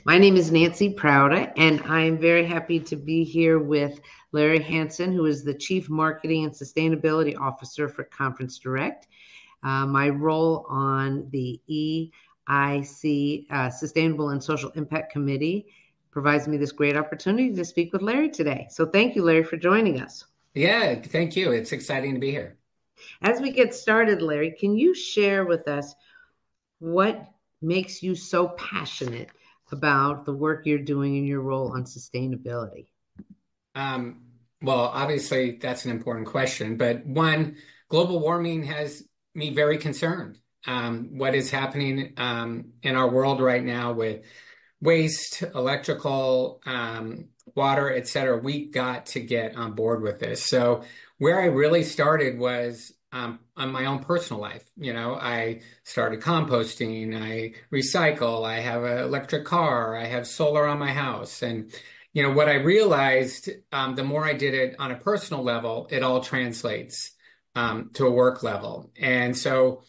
My name is Nancy Prouda, and I am very happy to be here with Larry Hansen, who is the Chief Marketing and Sustainability Officer for Conference Direct. My role on the EIC Sustainable and Social Impact Committee provides me this great opportunity to speak with Larry today. So thank you, Larry, for joining us. Yeah, thank you. It's exciting to be here. As we get started, Larry, can you share with us what makes you so passionate about the work you're doing in your role on sustainability? Um, well, obviously, that's an important question, but one, global warming has me very concerned. What is happening in our world right now with waste, electrical, water, et cetera, we got to get on board with this. So where I really started was on my own personal life. I started composting, I recycle, I have an electric car, I have solar on my house. And, what I realized, the more I did it on a personal level, it all translates to a work level. And so,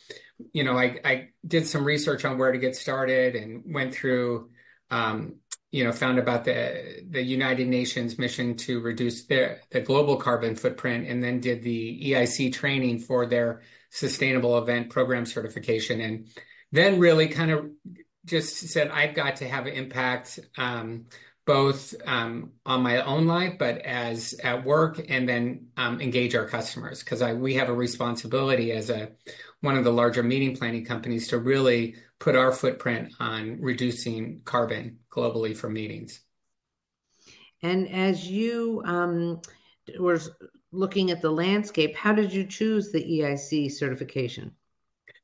I did some research on where to get started and went through found about the United Nations mission to reduce the global carbon footprint, and then did the EIC training for their sustainable event program certification. And then really kind of just said, I've got to have an impact, both on my own life, but as at work, and then engage our customers, because we have a responsibility as one of the larger meeting planning companies to really put our footprint on reducing carbon globally for meetings. And as you were looking at the landscape, how did you choose the EIC certification?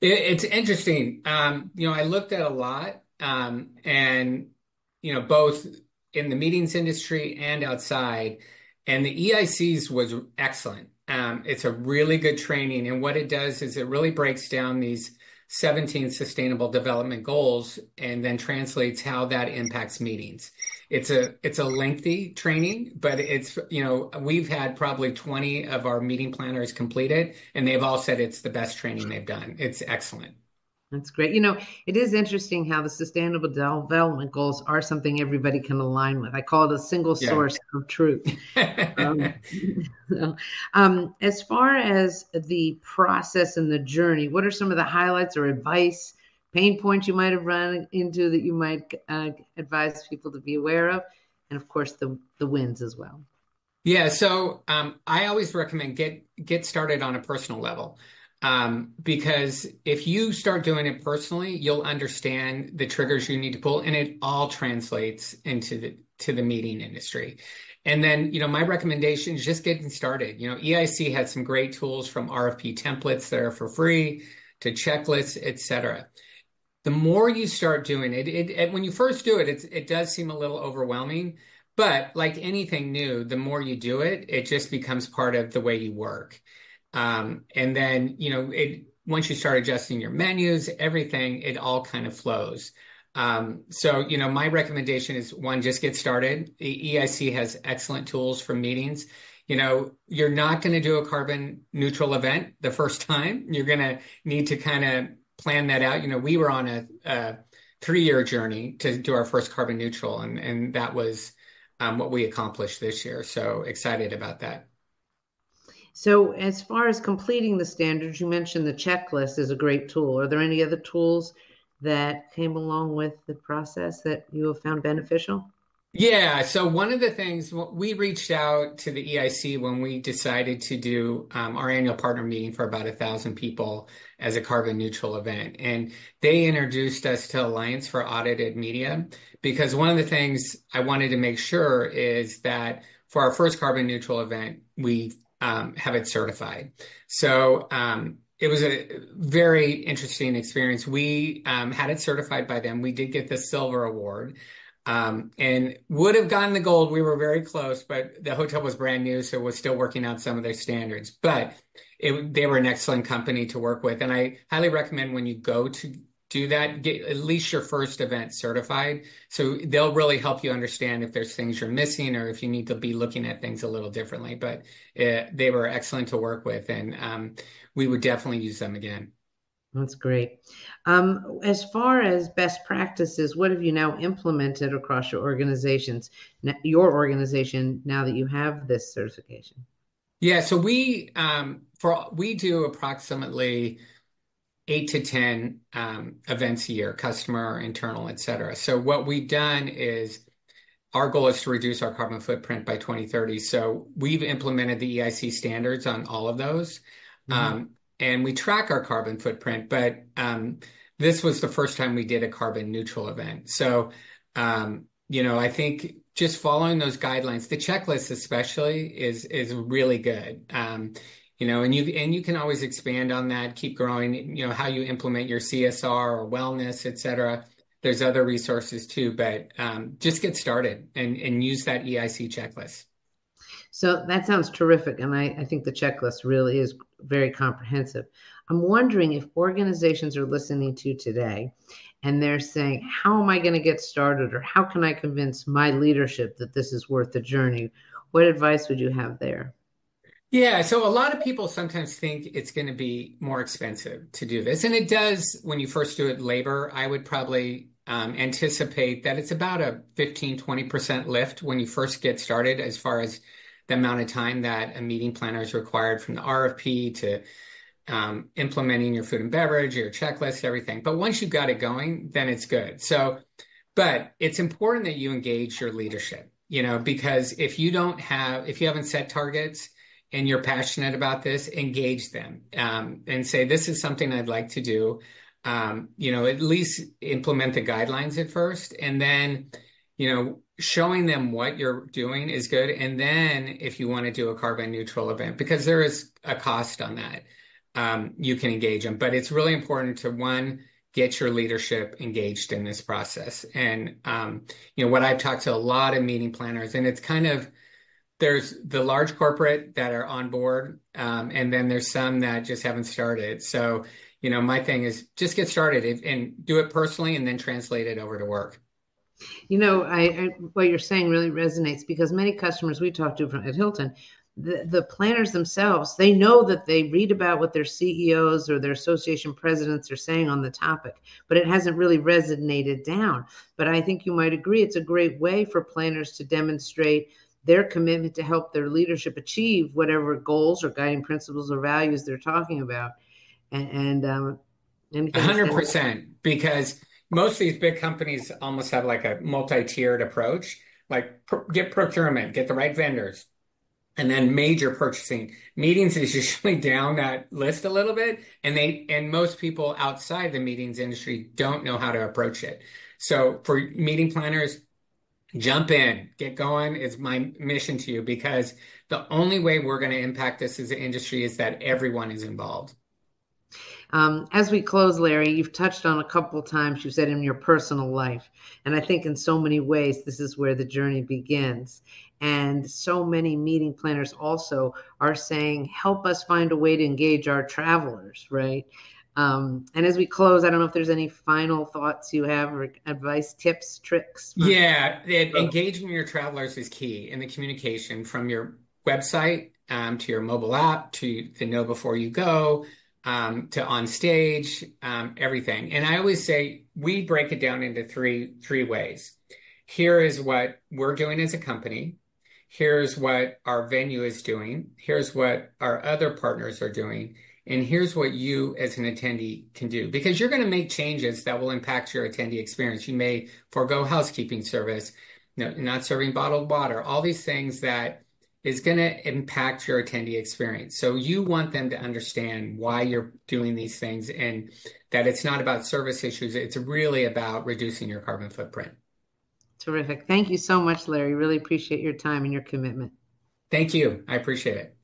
It's interesting. I looked at a lot, and both in the meetings industry and outside, and the EIC's was excellent. It's a really good training, and what it does is it really breaks down these 17 sustainable development goals and then translates how that impacts meetings. It's a lengthy training, but we've had probably 20 of our meeting planners complete it, and they've all said it's the best training they've done. It's excellent. That's great. It is interesting how the sustainable development goals are something everybody can align with. I call it a single Yeah. source of truth. Um, as far as the process and the journey, what are some of the highlights or advice, pain points you might have run into that you might advise people to be aware of? And of course, the wins as well. Yeah, so I always recommend get started on a personal level, because if you start doing it personally, you'll understand the triggers you need to pull, and it all translates into the meeting industry. And then, my recommendation is just getting started. EIC has some great tools, from RFP templates that are for free to checklists, etc. The more you start doing it, when you first do it, it does seem a little overwhelming. But like anything new, the more you do it, it just becomes part of the way you work. And then, once you start adjusting your menus, everything, it all kind of flows. So, my recommendation is, one, just get started. The EIC has excellent tools for meetings. You're not going to do a carbon neutral event the first time. You're going to need to kind of plan that out. We were on a 3-year journey to do our first carbon neutral, and that was what we accomplished this year. So excited about that. So, as far as completing the standards, you mentioned the checklist is a great tool. Are there any other tools that came along with the process that you have found beneficial? Yeah, so one of the things we reached out to the EIC when we decided to do our annual partner meeting for about 1,000 people as a carbon neutral event. And they introduced us to Alliance for Audited Media, because one of the things I wanted to make sure is that for our first carbon neutral event, we have it certified. So it was a very interesting experience. We had it certified by them. We did get the silver award, and would have gotten the gold. We were very close, but the hotel was brand new, so was still working out some of their standards. But they were an excellent company to work with, and I highly recommend, when you go to do that, get at least your first event certified. So they'll really help you understand if there's things you're missing, or if you need to be looking at things a little differently. But they were excellent to work with, and we would definitely use them again. That's great. As far as best practices, what have you now implemented across your organization, now that you have this certification? Yeah, so we do approximately 8 to 10 events a year, customer, internal, et cetera. So what we've done is our goal is to reduce our carbon footprint by 2030. So we've implemented the EIC standards on all of those. Hmm. And we track our carbon footprint, but this was the first time we did a carbon neutral event. So, I think just following those guidelines, the checklist especially is really good. And you can always expand on that, keep growing, how you implement your CSR or wellness, et cetera. There's other resources too, but just get started and use that EIC checklist. So that sounds terrific. And I think the checklist really is very comprehensive. I'm wondering if organizations are listening to today and they're saying, how am I going to get started? Or how can I convince my leadership that this is worth the journey? What advice would you have there? Yeah, so a lot of people sometimes think it's going to be more expensive to do this. And it does when you first do it labor. I would probably anticipate that it's about a 15-20% lift when you first get started, as far as the amount of time that a meeting planner is required, from the RFP to implementing your food and beverage, your checklist, everything. But once you've got it going, then it's good. But it's important that you engage your leadership, because if you haven't set targets and you're passionate about this, engage them, and say, this is something I'd like to do. At least implement the guidelines at first, and then, showing them what you're doing is good. And then if you want to do a carbon neutral event, because there is a cost on that, you can engage them. But it's really important to, one, get your leadership engaged in this process. And, what I've talked to a lot of meeting planners, and it's kind of, there's the large corporate that are on board, and then there's some that just haven't started. So, my thing is just get started and do it personally, and then translate it over to work. What you're saying really resonates because many customers we talk to at Hilton, the planners themselves, they know that they read about what their CEOs or their association presidents are saying on the topic, but it hasn't really resonated down. But I think you might agree it's a great way for planners to demonstrate their commitment to help their leadership achieve whatever goals or guiding principles or values they're talking about. And anything to say? 100%, because most of these big companies almost have like a multi-tiered approach, like get procurement, get the right vendors, and then major purchasing. Meetings is usually down that list a little bit, and most people outside the meetings industry don't know how to approach it. So for meeting planners, jump in, get going is my mission to you, because the only way we're going to impact this as an industry is that everyone is involved. As we close, Larry, you've touched on a couple of times, you said in your personal life. And I think in so many ways, this is where the journey begins. And so many meeting planners also are saying, help us find a way to engage our travelers, right? And as we close, I don't know if there's any final thoughts you have or advice, tips, tricks for. Yeah, engaging your travelers is key in the communication, from your website, to your mobile app, to the know before you go, to on stage, everything. And I always say we break it down into three ways. Here is what we're doing as a company. Here's what our venue is doing. Here's what our other partners are doing. And here's what you as an attendee can do, because you're going to make changes that will impact your attendee experience. You may forego housekeeping service, not serving bottled water, all these things that is going to impact your attendee experience. So you want them to understand why you're doing these things, and that it's not about service issues. It's really about reducing your carbon footprint. Terrific. Thank you so much, Larry. Really appreciate your time and your commitment. Thank you. I appreciate it.